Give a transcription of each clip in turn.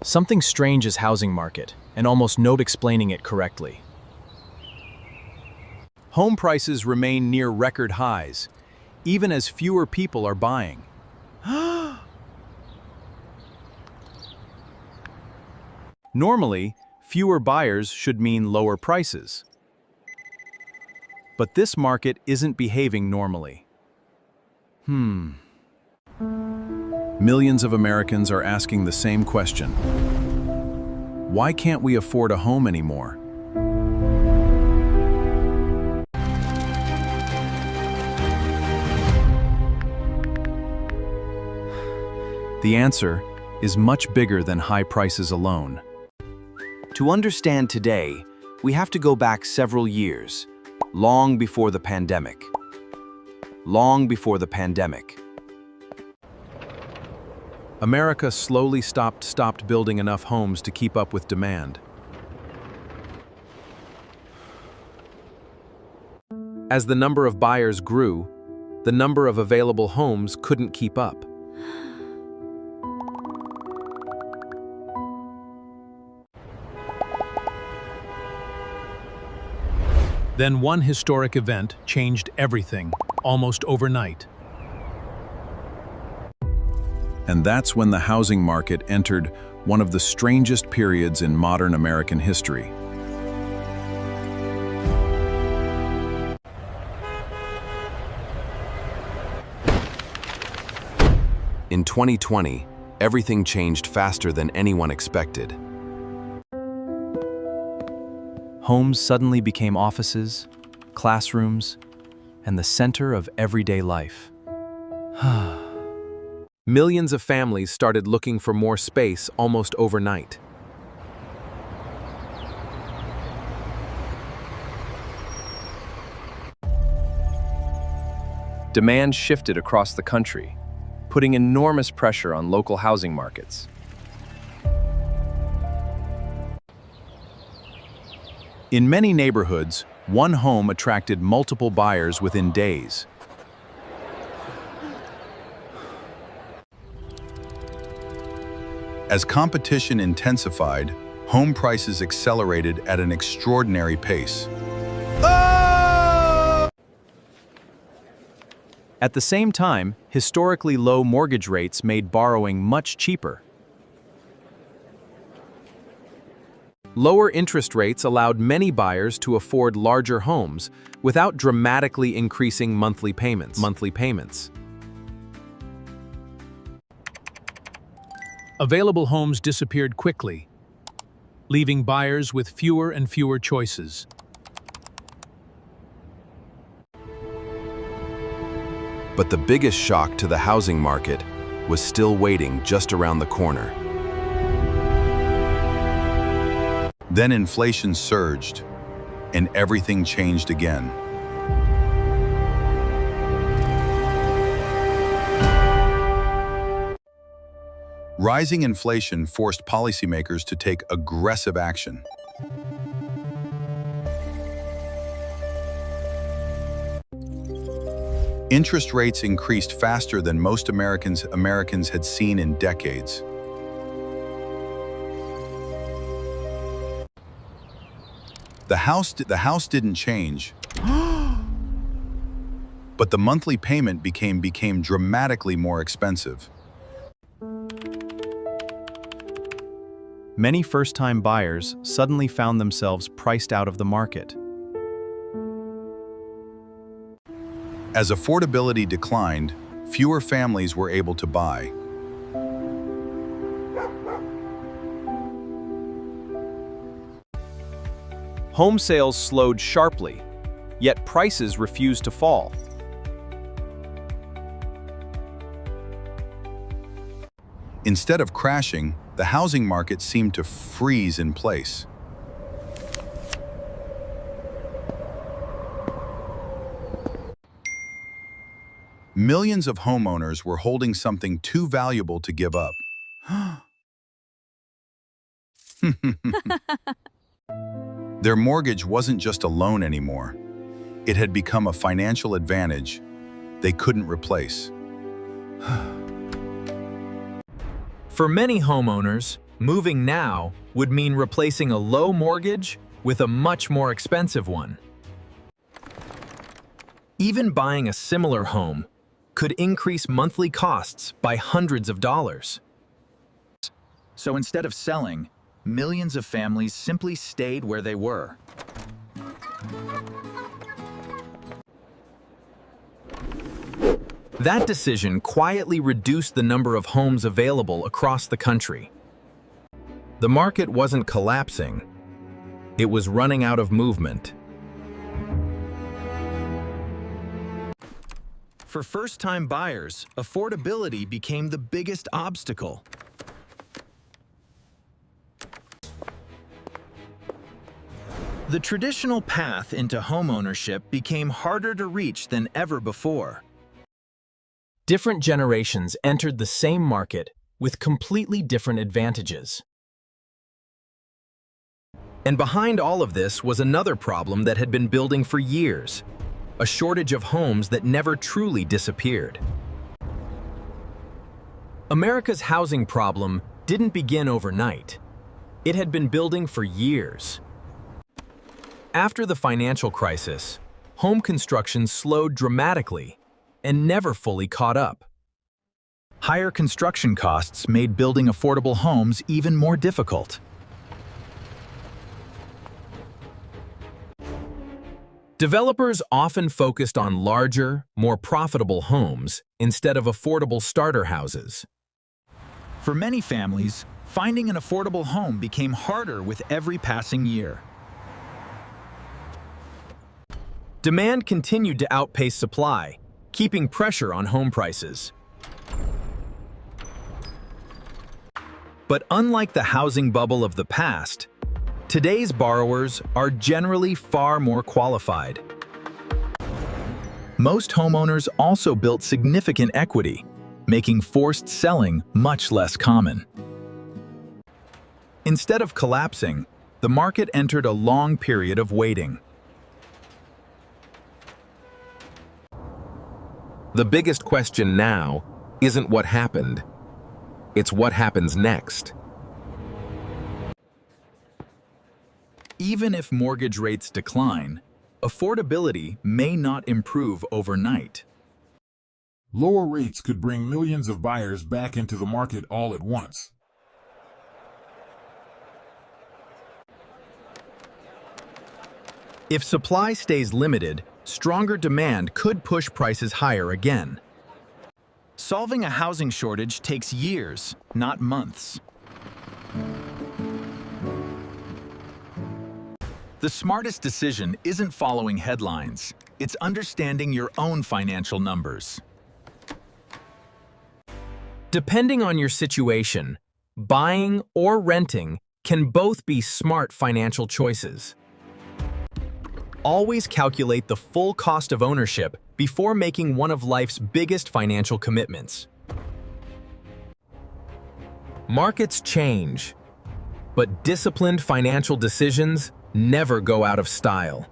Something strange is housing market, and almost no explaining it correctly. Home prices remain near record highs, even as fewer people are buying. Normally, fewer buyers should mean lower prices. But this market isn't behaving normally. Millions of Americans are asking the same question. Why can't we afford a home anymore? The answer is much bigger than high prices alone. To understand today, we have to go back several years, long before the pandemic. Long before the pandemic. America slowly stopped building enough homes to keep up with demand. As the number of buyers grew, the number of available homes couldn't keep up. Then one historic event changed everything, almost overnight. And that's when the housing market entered one of the strangest periods in modern American history. In 2020, everything changed faster than anyone expected. Homes suddenly became offices, classrooms, and the center of everyday life. Millions of families started looking for more space almost overnight. Demand shifted across the country, putting enormous pressure on local housing markets. In many neighborhoods, one home attracted multiple buyers within days. As competition intensified, home prices accelerated at an extraordinary pace. At the same time, historically low mortgage rates made borrowing much cheaper. Lower interest rates allowed many buyers to afford larger homes without dramatically increasing monthly payments. Available homes disappeared quickly, leaving buyers with fewer and fewer choices. But the biggest shock to the housing market was still waiting just around the corner. Then inflation surged, and everything changed again. Rising inflation forced policymakers to take aggressive action. Interest rates increased faster than most Americans had seen in decades. The house didn't change, but the monthly payment became dramatically more expensive. Many first-time buyers suddenly found themselves priced out of the market. As affordability declined, fewer families were able to buy. Home sales slowed sharply, yet prices refused to fall. Instead of crashing, the housing market seemed to freeze in place. Millions of homeowners were holding something too valuable to give up. Their mortgage wasn't just a loan anymore. It had become a financial advantage they couldn't replace. For many homeowners, Moving now would mean replacing a low mortgage with a much more expensive one. Even buying a similar home could increase monthly costs by hundreds of dollars. So instead of selling, millions of families simply stayed where they were. That decision quietly reduced the number of homes available across the country. The market wasn't collapsing, it was running out of movement. For first-time buyers, affordability became the biggest obstacle. The traditional path into homeownership became harder to reach than ever before. Different generations entered the same market with completely different advantages. And behind all of this was another problem that had been building for years: a shortage of homes that never truly disappeared. America's housing problem didn't begin overnight. It had been building for years. After the financial crisis, home construction slowed dramatically and never fully caught up. Higher construction costs made building affordable homes even more difficult. Developers often focused on larger, more profitable homes instead of affordable starter houses. For many families, finding an affordable home became harder with every passing year. Demand continued to outpace supply, keeping pressure on home prices. But unlike the housing bubble of the past, today's borrowers are generally far more qualified. Most homeowners also built significant equity, making forced selling much less common. Instead of collapsing, the market entered a long period of waiting. The biggest question now isn't what happened, it's what happens next. Even if mortgage rates decline, affordability may not improve overnight. Lower rates could bring millions of buyers back into the market all at once. If supply stays limited, stronger demand could push prices higher again. Solving a housing shortage takes years, not months. The smartest decision isn't following headlines, it's understanding your own financial numbers. Depending on your situation, buying or renting can both be smart financial choices. Always calculate the full cost of ownership before making one of life's biggest financial commitments. Markets change, but disciplined financial decisions never go out of style.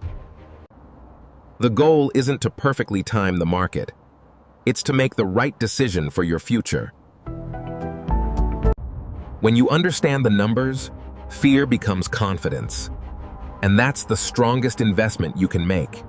The goal isn't to perfectly time the market. It's to make the right decision for your future. When you understand the numbers, fear becomes confidence. And that's the strongest investment you can make.